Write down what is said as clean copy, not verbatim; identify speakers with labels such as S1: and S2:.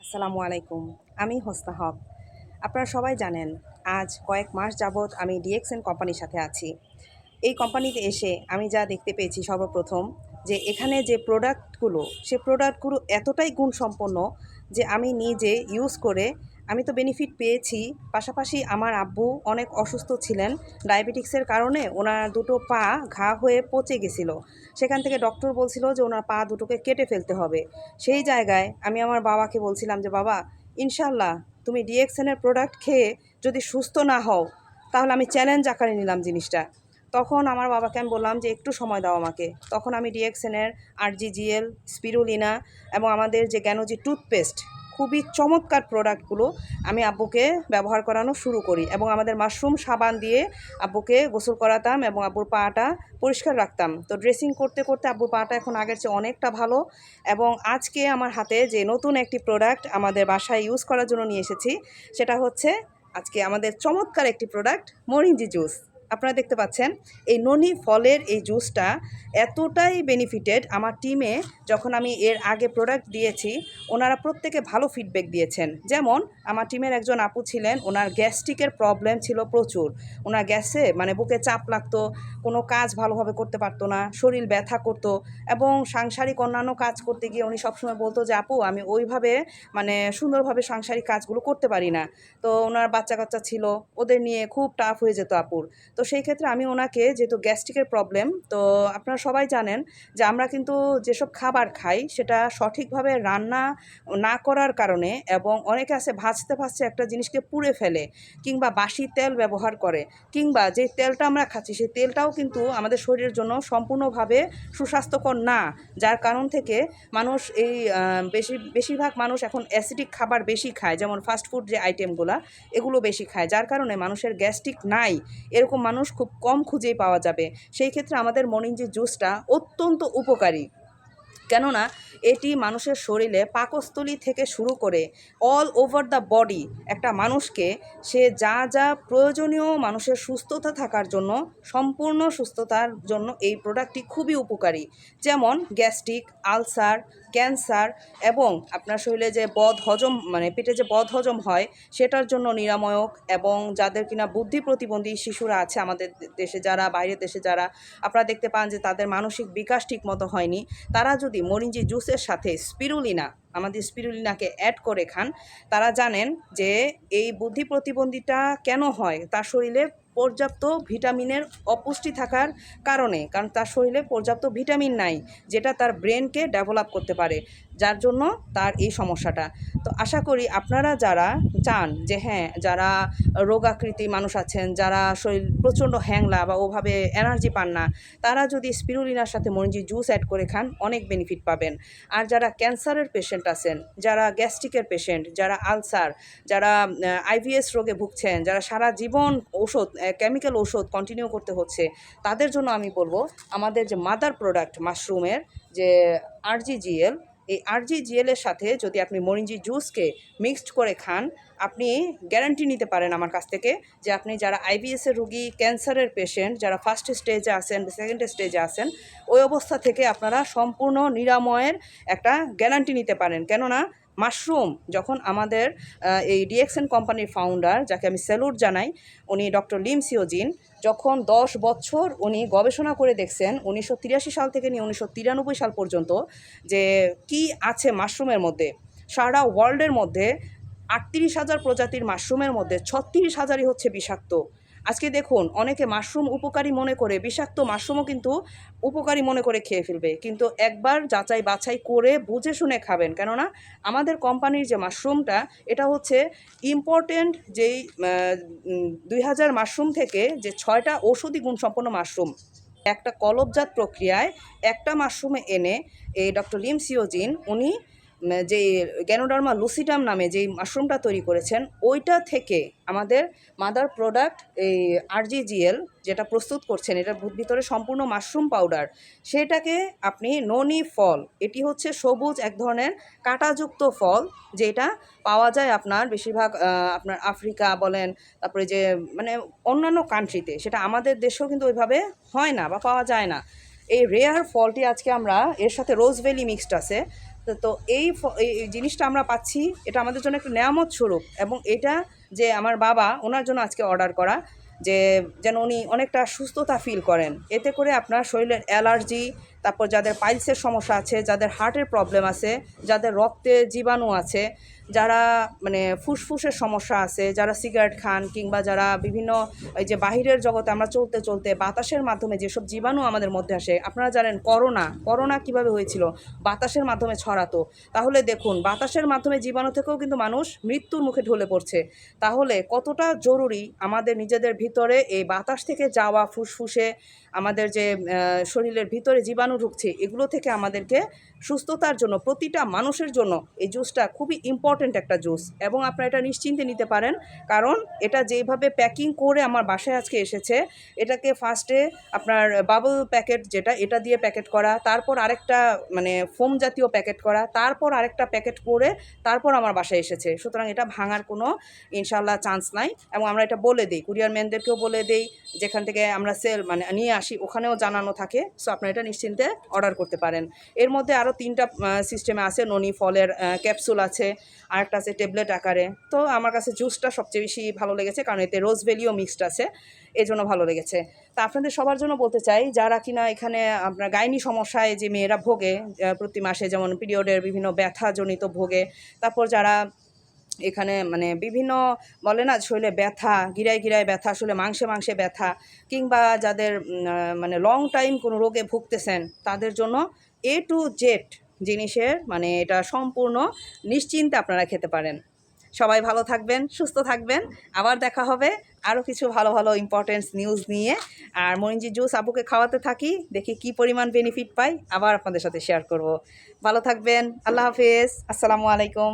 S1: আসসালামু আলাইকুম। আমি হোসনা হক। আপনারা সবাই জানেন আজ কয়েক মাস যাবৎ আমি ডিএক্সএন কোম্পানির সাথে আছি। এই কোম্পানিতে এসে আমি যা দেখতে পেয়েছি সর্বপ্রথম যে এখানে যে প্রোডাক্টগুলো সে প্রোডাক্টগুলো এতটাই গুণসম্পন্ন যে আমি নিজে ইউজ করে আমি তো বেনিফিট পেয়েছি। পাশাপাশি আমার আব্বু অনেক অসুস্থ ছিলেন ডায়াবেটিক্সের কারণে। ওনার দুটো পা ঘা হয়ে পচে গেছিল। সেখান থেকে ডক্টর বলছিল যে ওনার পা দুটোকে কেটে ফেলতে হবে। সেই জায়গায় আমি আমার বাবাকে বলছিলাম যে বাবা, ইনশাল্লাহ তুমি ডিএক্সএনের প্রোডাক্ট খেয়ে যদি সুস্থ না হও তাহলে আমি চ্যালেঞ্জ আকারে নিলাম জিনিসটা। তখন আমার বাবাকে আমি বললাম যে একটু সময় দাও আমাকে। তখন আমি ডিএক্সএনের আরজিজিএল, স্পিরুলিনা এবং আমাদের যে গ্যানোজি টুথপেস্ট, খুবই চমৎকার প্রোডাক্টগুলো আমি আব্বুকে ব্যবহার করানো শুরু করি এবং আমাদের মাশরুম সাবান দিয়ে আব্বুকে গোসল করাতাম এবং আব্বুর পাটা পরিষ্কার রাখতাম। তো ড্রেসিং করতে করতে আব্বুর পাটা এখন আগের চেয়ে অনেকটা ভালো। এবং আজকে আমার হাতে যে নতুন একটি প্রোডাক্ট আমাদের বাসায় ইউজ করার জন্য নিয়ে এসেছি, সেটা হচ্ছে আজকে আমাদের চমৎকার একটি প্রোডাক্ট মরিঞ্জি জুস। আপনারা দেখতে পাচ্ছেন এই ননি ফলের এই জুসটা এতটাই বেনিফিটেড। আমার টিমে যখন আমি এর আগে প্রোডাক্ট দিয়েছি ওনারা প্রত্যেকে ভালো ফিডব্যাক দিয়েছেন। যেমন আমার টিমের একজন আপু ছিলেন, ওনার গ্যাস্ট্রিকের প্রবলেম ছিল প্রচুর। ওনার গ্যাসে মানে বুকে চাপ লাগতো, কোনো কাজ ভালোভাবে করতে পারতো না, শরীর ব্যথা করতো এবং সাংসারিক অন্যান্য কাজ করতে গিয়ে উনি সবসময় বলতো যে আপু আমি ওইভাবে মানে সুন্দরভাবে সাংসারিক কাজগুলো করতে পারি না। তো ওনার বাচ্চা কাচ্চা ছিল, ওদের নিয়ে খুব টাফ হয়ে যেত আপুর। তো সেই ক্ষেত্রে আমি ওনাকে, যেহেতু গ্যাস্ট্রিকের প্রবলেম, তো আপনারা সবাই জানেন যে আমরা কিন্তু যেসব খাবার খাই সেটা সঠিকভাবে রান্না না করার কারণে, এবং অনেকে আছে ভাজতে ভাজতে একটা জিনিসকে পুড়ে ফেলে কিংবা বাসি তেল ব্যবহার করে, কিংবা যে তেলটা আমরা খাচ্ছি সেই তেলটাও কিন্তু আমাদের শরীরের জন্য সম্পূর্ণভাবে সুস্বাস্থ্যকর না। যার কারণ থেকে মানুষ এই বেশিরভাগ মানুষ এখন অ্যাসিডিক খাবার বেশি খায়, যেমন ফাস্টফুড যে আইটেমগুলো এগুলো বেশি খায়, যার কারণে মানুষের গ্যাস্ট্রিক নাই এরকম মানুষ খুব কম খুঁজেই পাওয়া যাবে। সেই ক্ষেত্রে আমাদের মরিঞ্জি জুসটা অত্যন্ত উপকারী, কেননা এটি মানুষের শরীরে পাকস্থলী থেকে শুরু করে অল ওভার দ্য বডি একটা মানুষকে, সে যা যা প্রয়োজনীয় মানুষের সুস্থতা থাকার জন্য, সম্পূর্ণ সুস্থতার জন্য এই প্রোডাক্টটি খুবই উপকারী। যেমন গ্যাস্ট্রিক, আলসার, ক্যান্সার এবং আপনার শরীরে যে বদ হজম মানে পেটে যে বদ হজম হয় সেটার জন্য নিরাময়ক। এবং যাদের কিনা বুদ্ধি প্রতিবন্ধী শিশুরা আছে আমাদের দেশে, যারা বাইরের দেশে যারা আপনারা দেখতে পান যে তাদের মানসিক বিকাশ ঠিক মতো হয়নি, তারা যদি মরিঞ্জি জুসের সাথে স্পিরুলিনা, আমাদের স্পিরুলিনাকে অ্যাড করে খান, তারা জানেন যে এই বুদ্ধি প্রতিবন্ধিতা কেন হয়। তার শরীরে পর্যাপ্ত ভিটামিনের অপুষ্টি থাকার কারণে, কারণ তার শরীরে পর্যাপ্ত ভিটামিন নাই যেটা তার ব্রেনকে ডেভেলপ করতে পারে, যার জন্য তার এই সমস্যাটা। তো আশা করি আপনারা যারা চান যে হ্যাঁ, যারা রোগাকৃতি মানুষ আছেন, যারা শরীর প্রচণ্ড হ্যাংলা বা ওভাবে এনার্জি পান না, তারা যদি স্পিরুলিনার সাথে মরিঞ্জি জুস অ্যাড করে খান অনেক বেনিফিট পাবেন। আর যারা ক্যান্সারের পেশেন্ট আছেন, যারা গ্যাস্ট্রিকের পেশেন্ট, যারা আলসার, যারা আইভিএস রোগে ভুগছেন, যারা সারা জীবন ওষুধ, কেমিক্যাল ওষুধ কন্টিনিউ করতে হচ্ছে, তাদের জন্য আমি বলবো আমাদের যে মাদার প্রোডাক্ট মাশরুমের যে আরজিজিএল, এই আরজিজিএল এর সাথে যদি আপনি মরিঞ্জি জুসকে মিক্সড করে খান, আপনি গ্যারান্টি নিতে পারেন আমার কাছ থেকে যে আপনি যারা আইবিএসের রুগী, ক্যান্সারের পেশেন্ট, যারা ফার্স্ট স্টেজে আছেন, সেকেন্ড স্টেজে আছেন, ওই অবস্থা থেকে আপনারা সম্পূর্ণ নিরাময়ের একটা গ্যারান্টি নিতে পারেন। কেননা মাশরুম যখন আমাদের এই ডিএক্সএন কোম্পানির ফাউন্ডার, যাকে আমি স্যালুট জানাই, উনি ডক্টর লিম সিওজিন, যখন 10 বছর উনি গবেষণা করে দেখছেন 1983 সাল থেকে নিয়ে 1993 সাল পর্যন্ত, যে কি আছে মাশরুমের মধ্যে। সারা ওয়ার্ল্ডের মধ্যে 38,000 প্রজাতির মাশরুমের মধ্যে 36,000ই হচ্ছে বিষাক্ত। আজকে দেখুন, অনেকে মাশরুম উপকারী মনে করে, বিষাক্ত মাশরুমও কিন্তু উপকারী মনে করে খেয়ে ফেলবে, কিন্তু একবার যাচাই বাছাই করে বুঝে শুনে খাবেন। কেননা আমাদের কোম্পানির যে মাশরুমটা, এটা হচ্ছে ইম্পর্টেন্ট যেই 2000 মাশরুম থেকে যে 6টা ঔষধি গুণসম্পন্ন মাশরুম একটা কলবজাত প্রক্রিয়ায় একটা মাশরুমে এনে এই ডক্টর লিম সিওজিন উনি যে গ্যানোডার্মা লুসিডাম নামে যেই মাশরুমটা তৈরি করেছেন, ওইটা থেকে আমাদের মাদার প্রোডাক্ট এই আরজিজিএল যেটা প্রস্তুত করছেন, এটার ভিতরে সম্পূর্ণ মাশরুম পাউডার, সেটাকে আপনি ননি ফল, এটি হচ্ছে সবুজ এক ধরনের কাঁটাযুক্ত ফল, যেটা পাওয়া যায় আপনার বেশিরভাগ আপনার আফ্রিকা বলেন, তারপরে যে মানে অন্যান্য কান্ট্রিতে, সেটা আমাদের দেশেও কিন্তু ওইভাবে হয় না বা পাওয়া যায় না। এই রেয়ার ফলটি আজকে আমরা, এর সাথে রোজভ্যালি মিক্সড আছে, তো এই জিনিসটা আমরা পাচ্ছি, এটা আমাদের জন্য একটা নেয়ামত স্বরূপ। এবং এটা যে আমার বাবা ওনার জন্য আজকে অর্ডার করা, যে যেন উনি অনেকটা সুস্থতা ফিল করেন। এতে করে আপনার শরীরের অ্যালার্জি, তারপর যাদের পাইলসের সমস্যা আছে, যাদের হার্টের প্রবলেম আছে, যাদের রক্তে জীবাণু আছে, যারা মানে ফুসফুসের সমস্যা আছে, যারা সিগারেট খান, কিংবা যারা বিভিন্ন এই যে বাহিরের জগতে আমরা চলতে চলতে বাতাসের মাধ্যমে যেসব জীবাণু আমাদের মধ্যে আসে, আপনারা জানেন করোনা কিভাবে হয়েছিল, বাতাসের মাধ্যমে ছড়াতো। তাহলে দেখুন, বাতাসের মাধ্যমে জীবাণু থেকেও কিন্তু মানুষ মৃত্যুর মুখে ঢলে পড়ছে। তাহলে কতটা জরুরি আমাদের নিজেদের ভিতরে এই বাতাস থেকে যাওয়া ফুসফুসে আমাদের যে শরীরের ভিতরে জীবাণু ঢুকছে, এগুলো থেকে আমাদেরকে সুস্থতার জন্য, প্রতিটা মানুষের জন্য এই জুসটা খুবই ইম্পর্ট্যান্ট একটা জুস। এবং আপনারা এটা নিশ্চিন্তে নিতে পারেন, কারণ এটা যেইভাবে প্যাকিং করে আমার বাসায় আজকে এসেছে, এটাকে ফার্স্টে আপনার বাবল প্যাকেট যেটা, এটা দিয়ে প্যাকেট করা, তারপর আরেকটা মানে ফোম জাতীয় প্যাকেট করা, তারপর আরেকটা প্যাকেট করে তারপর আমার বাসায় এসেছে। সুতরাং এটা ভাঙার কোনো ইনশাল্লাহ চান্স নাই। এবং আমরা এটা বলে দিই, কুরিয়ার ম্যানদেরকেও বলে দিই, যেখান থেকে আমরা সেল মানে নিয়ে আসি ওখানেও জানানো থাকে। সো আপনারা এটা নিশ্চিন্তে অর্ডার করতে পারেন। এর মধ্যে আরও 3টা সিস্টেমে আছে, ননি ফলের ক্যাপসুল আছে, আরেকটা আছে ট্যাবলেট আকারে। তো আমার কাছে জুসটা সবচেয়ে বেশি ভালো লেগেছে, কারণ এতে রোজভেলিও মিক্সড আছে, এই জন্য ভালো লেগেছে। তা আপনাদের সবার জন্য বলতে চাই, যারা কিনা এখানে আপনার গাইনি সমস্যায় যে মেয়েরা ভোগে, প্রতি মাসে যেমন পিরিয়ডের বিভিন্ন ব্যথাজনিত ভোগে, তারপর যারা এখানে মানে বিভিন্ন বলে না শরীরে ব্যথা, গিরায় গিরায় ব্যথা, আসলে মাংসে মাংসে ব্যথা, কিংবা যাদের মানে লং টাইম কোনো রোগে ভুগতেছেন, তাদের জন্য A to Z জিনিসের মানে এটা সম্পূর্ণ নিশ্চিন্তে আপনারা খেতে পারেন। সবাই ভালো থাকবেন, সুস্থ থাকবেন। আবার দেখা হবে আরও কিছু ভালো ভালো ইম্পর্টেন্স নিউজ নিয়ে। আর মরিঞ্জি জুস আবুকে খাওয়াতে থাকি, দেখি কি পরিমাণ বেনিফিট পাই, আবার আপনাদের সাথে শেয়ার করব। ভালো থাকবেন, আল্লাহ হাফেজ, আসসালামু আলাইকুম।